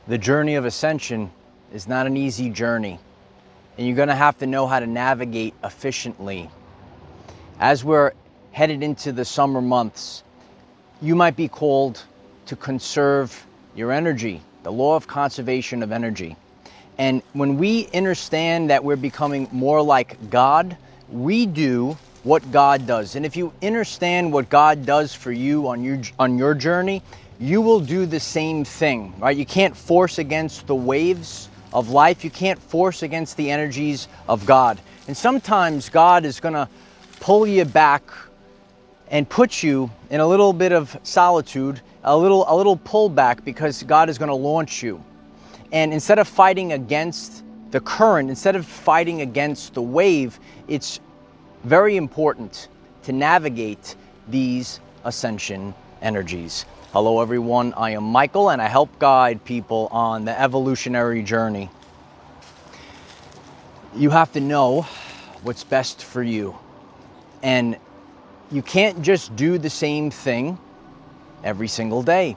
The journey of ascension is not an easy journey, and you're going to have to know how to navigate efficiently. As we're headed into the summer months, you might be called to conserve your energy, the law of conservation of energy. And when we understand that we're becoming more like God, we do what God does. And if you understand what God does for you on your journey, you will do the same thing, right? You can't force against the waves of life. You can't force against the energies of God. And sometimes God is going to pull you back and put you in a little bit of solitude, a little pullback, because God is going to launch you. And instead of fighting against the current, instead of fighting against the wave, it's very important to navigate these ascension energies. Hello everyone, I am Michael and I help guide people on the evolutionary journey. You have to know what's best for you. And you can't just do the same thing every single day.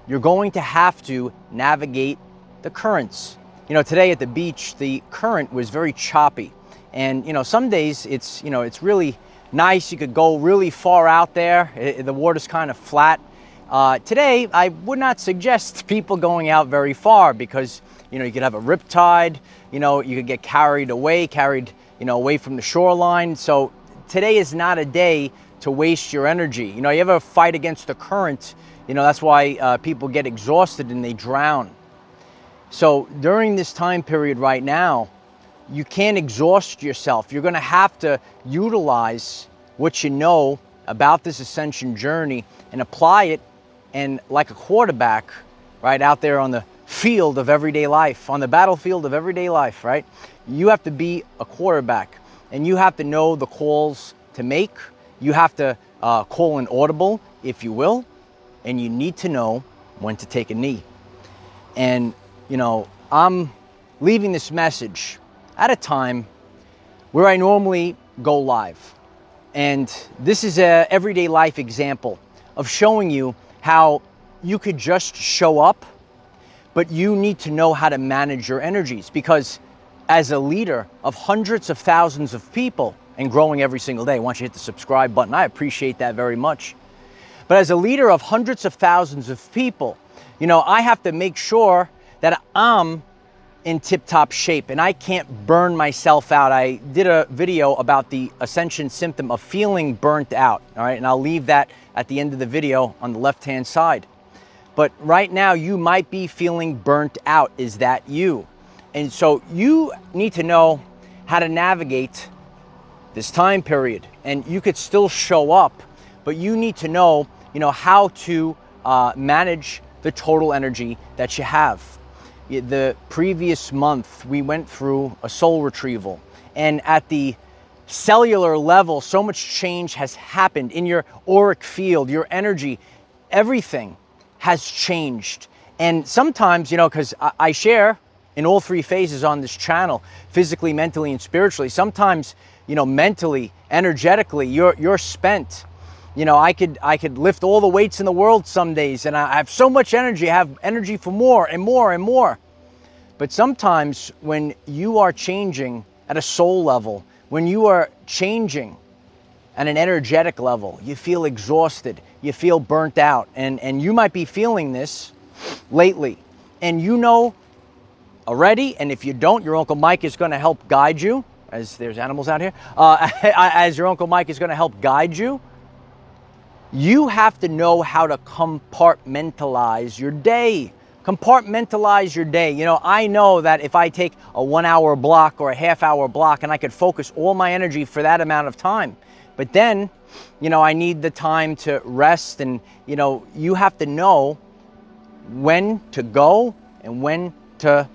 You're going to have to navigate the currents. You know, today at the beach, the current was very choppy. And, you know, some days it's really nice. You could go really far out there. The water's kind of flat. Today, I would not suggest people going out very far because, you know, you could have a riptide, you know, you could get carried, away from the shoreline. So today is not a day to waste your energy. You know, you ever fight against the current, you know, that's why people get exhausted and they drown. So during this time period right now, you can't exhaust yourself. You're going to have to utilize what you know about this ascension journey and apply it, and like a quarterback, right, out there on the field of everyday life, on the battlefield of everyday life, right? You have to be a quarterback, and you have to know the calls to make. You have to call an audible, if you will, and you need to know when to take a knee. And, you know, I'm leaving this message at a time where I normally go live. And this is an everyday life example of showing you how you could just show up, but you need to know how to manage your energies, because as a leader of hundreds of thousands of people and growing every single day, I want you to hit the subscribe button. I appreciate that very much. But as a leader of hundreds of thousands of people, you know, I have to make sure that I'm in tip-top shape and I can't burn myself out. I did a video about the ascension symptom of feeling burnt out, all right? And I'll leave that at the end of the video on the left-hand side. But right now you might be feeling burnt out. Is that you? And so you need to know how to navigate this time period, and you could still show up, but you need to know, you know, how to manage the total energy that you have. The previous month, we went through a soul retrieval, and at the cellular level, so much change has happened in your auric field, your energy, everything has changed. And sometimes, you know, because I share in all three phases on this channel, physically, mentally, and spiritually, sometimes, you know, mentally, energetically, you're spent. You know, I could lift all the weights in the world some days, and I have so much energy. I have energy for more and more and more. But sometimes when you are changing at a soul level, when you are changing at an energetic level, you feel exhausted, you feel burnt out, and you might be feeling this lately. And you know already, and if you don't, your Uncle Mike is going to help guide you, as there's animals out here, as your Uncle Mike is going to help guide you. You have to know how to compartmentalize your day. Compartmentalize your day. You know, I know that if I take a 1 hour block or a half-hour block and I could focus all my energy for that amount of time, but then, you know, I need the time to rest, and, you know, you have to know when to go and when to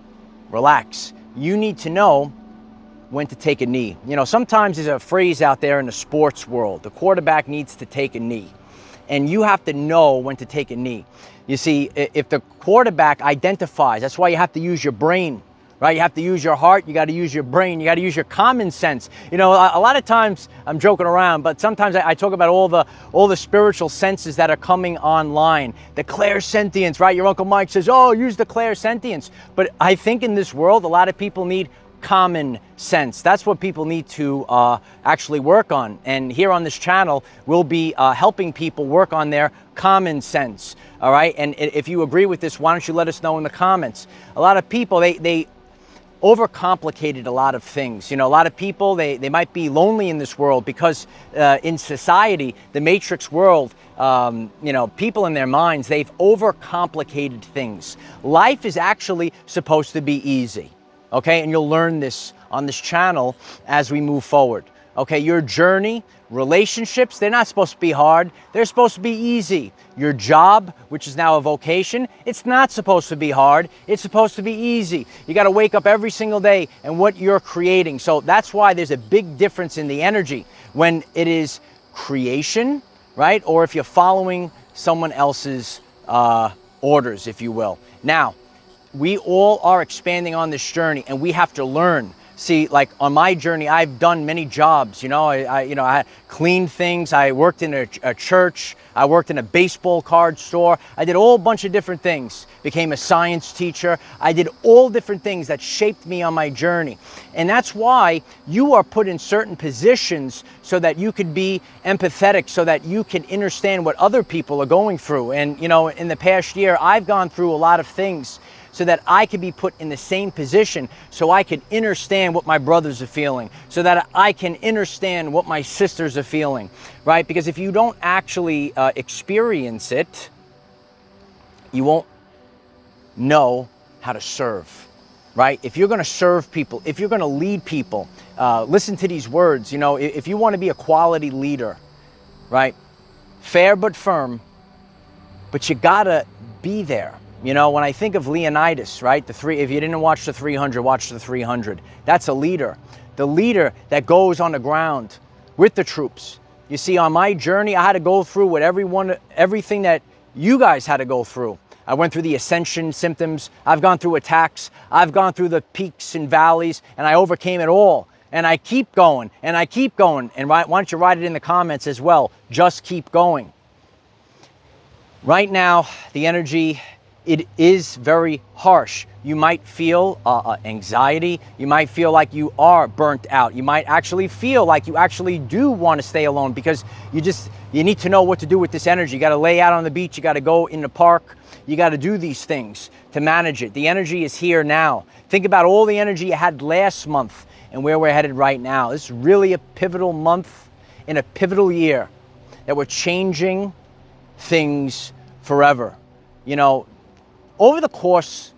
relax. You need to know when to take a knee. You know, sometimes there's a phrase out there in the sports world, the quarterback needs to take a knee. And you have to know when to take a knee. You see, if the quarterback identifies, that's why you have to use your brain, right? You have to use your heart, you got to use your brain, you got to use your common sense. You know, a lot of times, I'm joking around, but sometimes I talk about all the spiritual senses that are coming online. The clairsentience, right? Your Uncle Mike says, oh, use the clairsentience. But I think in this world, a lot of people need common sense. That's what people need to actually work on. And here on this channel, we'll be helping people work on their common sense. All right. And if you agree with this, why don't you let us know in the comments? A lot of people, they overcomplicated a lot of things. You know, a lot of people, they might be lonely in this world because in society, the matrix world, you know, people in their minds, they've overcomplicated things. Life is actually supposed to be easy. Okay, and you'll learn this on this channel as we move forward. Okay, your journey, relationships, they're not supposed to be hard. They're supposed to be easy. Your job, which is now a vocation, it's not supposed to be hard. It's supposed to be easy. You got to wake up every single day and what you're creating. So that's why there's a big difference in the energy when it is creation, right? Or if you're following someone else's orders, if you will. Now, we all are expanding on this journey, and we have to learn. See, like on my journey, I've done many jobs. You know, I cleaned things. I worked in a church. I worked in a baseball card store. I did a whole bunch of different things. Became a science teacher. I did all different things that shaped me on my journey. And that's why you are put in certain positions so that you could be empathetic, so that you can understand what other people are going through. And, you know, in the past year, I've gone through a lot of things so that I could be put in the same position, so I could understand what my brothers are feeling, so that I can understand what my sisters are feeling, right? Because if you don't actually experience it, you won't know how to serve, right? If you're gonna serve people, if you're gonna lead people, listen to these words. You know, if you wanna be a quality leader, right? Fair but firm, but you gotta be there. You know, when I think of Leonidas, right? If you didn't watch the 300, watch the 300. That's a leader. The leader that goes on the ground with the troops. You see, on my journey, I had to go through what everything that you guys had to go through. I went through the Ascension symptoms. I've gone through attacks. I've gone through the peaks and valleys, and I overcame it all. And I keep going, and I keep going. And why don't you write it in the comments as well? Just keep going. Right now, the energy, it is very harsh. You might feel anxiety. You might feel like you are burnt out. You might actually feel like you actually do want to stay alone because you need to know what to do with this energy. You got to lay out on the beach. You got to go in the park. You got to do these things to manage it. The energy is here now. Think about all the energy you had last month and where we're headed right now. This is really a pivotal month in a pivotal year that we're changing things forever. You know, over the course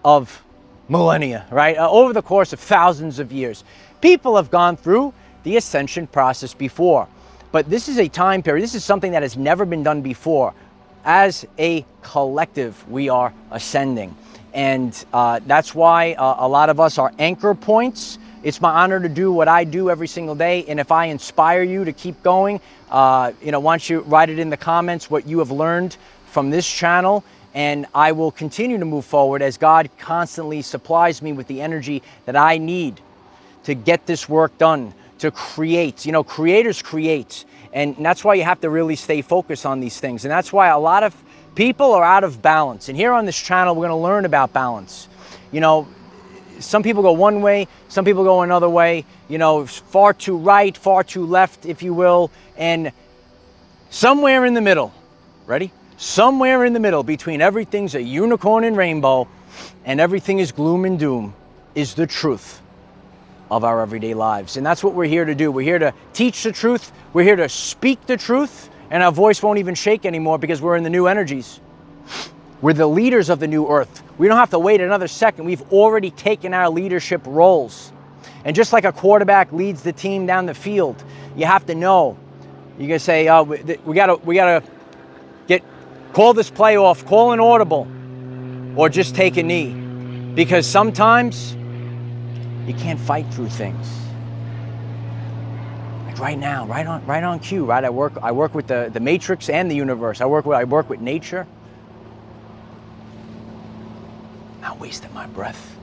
of millennia, right? Over the course of thousands of years, people have gone through the ascension process before. But this is a time period, this is something that has never been done before. As a collective, we are ascending. And that's why a lot of us are anchor points. It's my honor to do what I do every single day. And if I inspire you to keep going, you know, why don't you write it in the comments what you have learned from this channel. And I will continue to move forward as God constantly supplies me with the energy that I need to get this work done, to create. You know, creators create. And that's why you have to really stay focused on these things. And that's why a lot of people are out of balance. And here on this channel, we're going to learn about balance. You know, some people go one way, some people go another way. You know, far too right, far too left, if you will. And somewhere in the middle, ready? Somewhere in the middle between everything's a unicorn and rainbow and everything is gloom and doom is the truth of our everyday lives. And that's what we're here to do. We're here to teach the truth. We're here to speak the truth. And our voice won't even shake anymore because we're in the new energies. We're the leaders of the new earth. We don't have to wait another second. We've already taken our leadership roles. And just like a quarterback leads the team down the field, you have to know. You're going to say, we gotta call this play off, call an audible, or just take a knee. Because sometimes you can't fight through things. Like right now, right on cue, right? I work with the matrix and the universe. I work with nature. Not wasting my breath.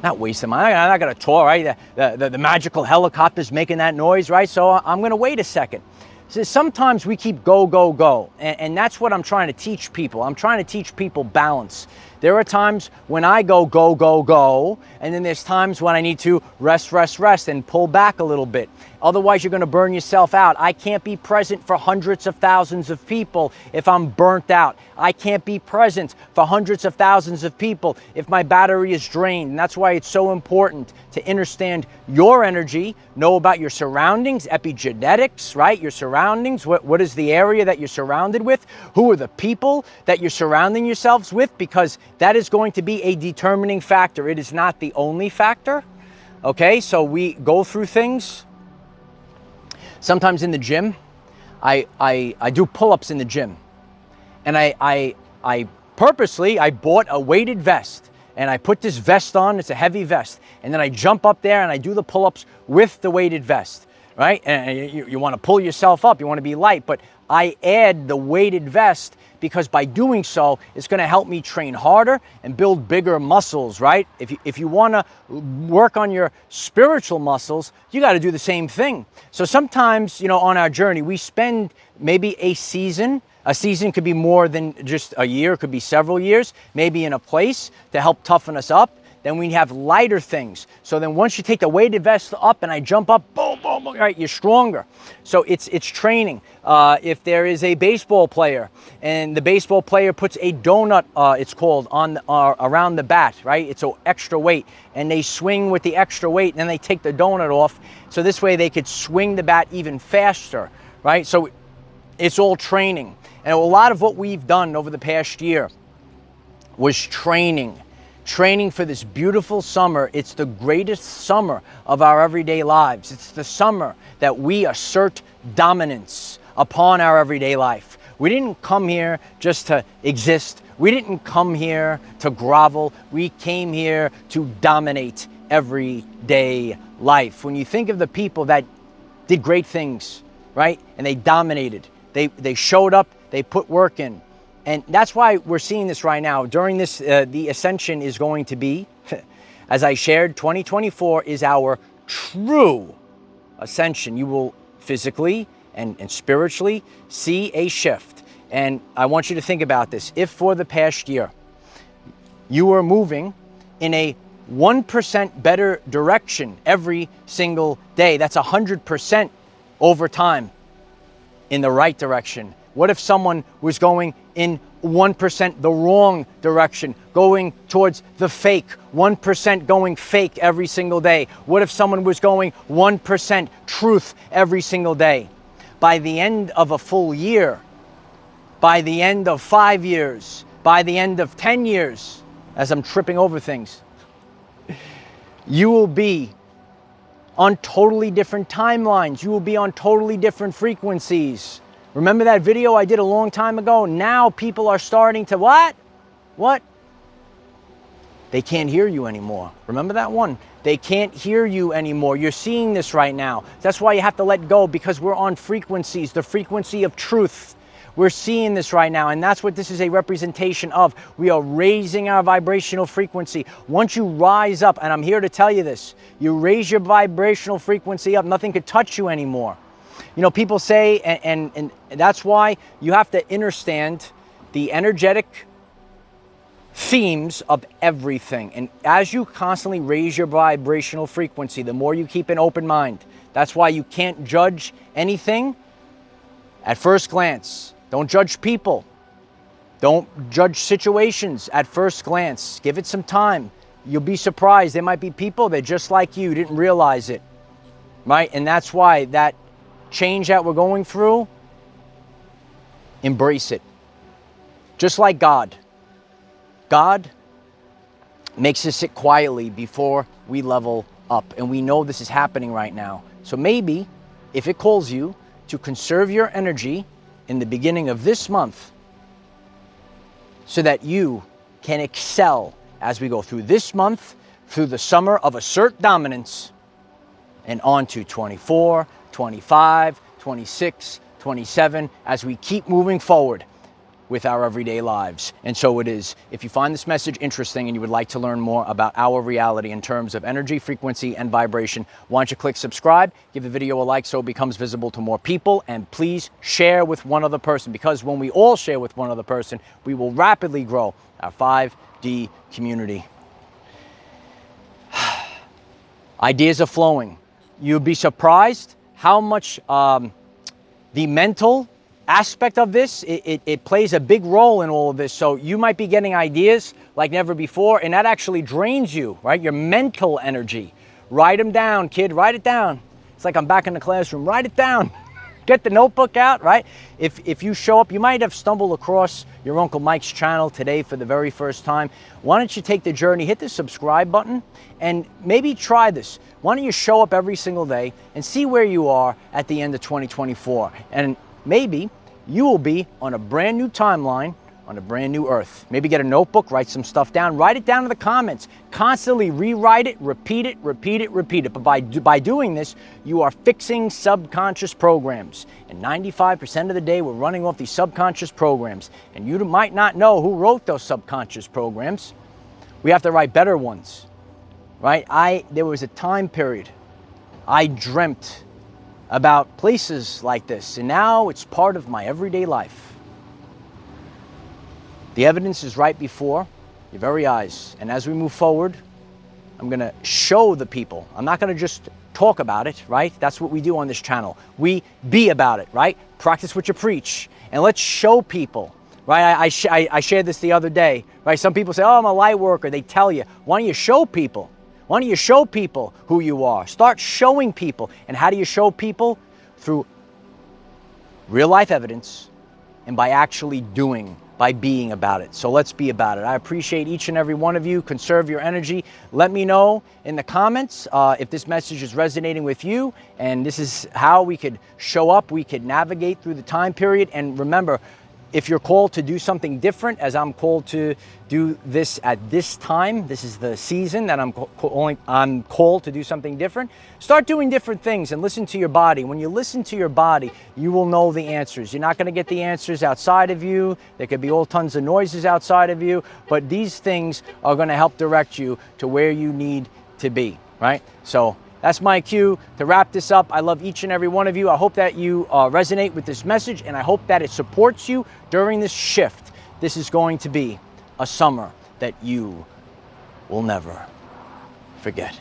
Not wasting my, I'm not going to tour, right? The magical helicopter's making that noise, right? So I'm going to wait a second. So sometimes we keep go, go, go. And that's what I'm trying to teach people. I'm trying to teach people balance. There are times when I go, go, go, go. And then there's times when I need to rest, rest, rest and pull back a little bit. Otherwise, you're going to burn yourself out. I can't be present for hundreds of thousands of people if I'm burnt out. I can't be present for hundreds of thousands of people if my battery is drained. And that's why it's so important to understand your energy, know about your surroundings, epigenetics, right? Your surroundings, what is the area that you're surrounded with? Who are the people that you're surrounding yourselves with? Because that is going to be a determining factor. It is not the only factor, okay? So we go through things. Sometimes in the gym, I do pull-ups in the gym. And I purposely bought a weighted vest. And I put this vest on, it's a heavy vest. And then I jump up there and I do the pull-ups with the weighted vest, right? And you want to pull yourself up, you want to be light. But I add the weighted vest because by doing so, it's going to help me train harder and build bigger muscles, right? If you want to work on your spiritual muscles, you got to do the same thing. So sometimes, on our journey, we spend maybe a season. A season could be more than just a year, it could be several years, maybe in a place to help toughen us up. Then we have lighter things. So then once you take the weighted vest up and I jump up, boom, boom, boom, right, you're stronger. So it's training. If there is a baseball player and the baseball player puts a donut, it's called, on around the bat, right? It's an extra weight. And they swing with the extra weight and then they take the donut off. So this way they could swing the bat even faster, right? So it's all training. And a lot of what we've done over the past year was training for this beautiful summer. It's the greatest summer of our everyday lives. It's the summer that we assert dominance upon our everyday life. We didn't come here just to exist. We didn't come here to grovel. We came here to dominate everyday life. When you think of the people that did great things, right? And they dominated. They showed up, they put work in. And that's why we're seeing this right now. During this, the Ascension is going to be, as I shared, 2024 is our true Ascension. You will physically and spiritually see a shift. And I want you to think about this. If for the past year, you were moving in a 1% better direction every single day, that's 100% over time in the right direction. What if someone was going in 1% the wrong direction, going towards the fake, 1% going fake every single day? What if someone was going 1% truth every single day? By the end of a full year, by the end of 5 years, by the end of 10 years, as I'm tripping over things, you will be on totally different timelines. You will be on totally different frequencies. Remember that video I did a long time ago? Now people are starting to what? What? They can't hear you anymore. Remember that one? They can't hear you anymore. You're seeing this right now. That's why you have to let go, because we're on frequencies, the frequency of truth. We're seeing this right now, and that's what this is a representation of. We are raising our vibrational frequency. Once you rise up, and I'm here to tell you this, you raise your vibrational frequency up, nothing could touch you anymore. People say, and that's why you have to understand the energetic themes of everything. And as you constantly raise your vibrational frequency, the more you keep an open mind. That's why you can't judge anything at first glance. Don't judge people. Don't judge situations at first glance. Give it some time. You'll be surprised. There might be people that just like you didn't realize it, right? And that's why that change that we're going through, embrace it. Just like God. God makes us sit quietly before we level up. And we know this is happening right now. So maybe if it calls you to conserve your energy in the beginning of this month so that you can excel as we go through this month, through the summer of assert dominance, and on to 24, 25, 26, 27, as we keep moving forward. with our everyday lives. And so it is. If you find this message interesting and you would like to learn more about our reality in terms of energy, frequency, and vibration, why don't you click subscribe, give the video a like so it becomes visible to more people, and please share with one other person, because when we all share with one other person, we will rapidly grow our 5D community. Ideas are flowing. You'd be surprised how much the mental aspect of this, it plays a big role in all of this. So you might be getting ideas like never before, and that actually drains you, right? Your mental energy. Write them down, kid, write it down. It's like I'm back in the classroom, write it down. Get the notebook out, right? If you show up, you might have stumbled across your Uncle Mike's channel today for the very first time. Why don't you take the journey, hit the subscribe button, and maybe try this. Why don't you show up every single day and see where you are at the end of 2024? And maybe you will be on a brand new timeline, on a brand new earth. Maybe get a notebook, write some stuff down, write it down in the comments. Constantly rewrite it, repeat it, repeat it, repeat it. But by doing this, you are fixing subconscious programs. And 95% of the day, we're running off these subconscious programs. And you might not know who wrote those subconscious programs. We have to write better ones, right? There was a time period I dreamt about places like this, and now it's part of my everyday life. The evidence is right before your very eyes. And as we move forward, I'm gonna show the people. I'm not gonna just talk about it, right? That's what we do on this channel. We be about it, right? Practice what you preach. And let's show people, right? I shared this the other day, right? Some people say, oh, I'm a light worker. They tell you. Why don't you show people? Why don't you show people who you are? Start showing people. And how do you show people? Through real life evidence and by actually doing, by being about it. So let's be about it. I appreciate each and every one of you. Conserve your energy. Let me know in the comments if this message is resonating with you, and this is how we could show up, we could navigate through the time period. And remember, if you're called to do something different, as I'm called to do this at this time, this is the season that I'm called to do something different, start doing different things and listen to your body. When you listen to your body, you will know the answers. You're not going to get the answers outside of you. There could be all tons of noises outside of you, but these things are going to help direct you to where you need to be, right? So that's my cue to wrap this up. I love each and every one of you. I hope that you resonate with this message, and I hope that it supports you during this shift. This is going to be a summer that you will never forget.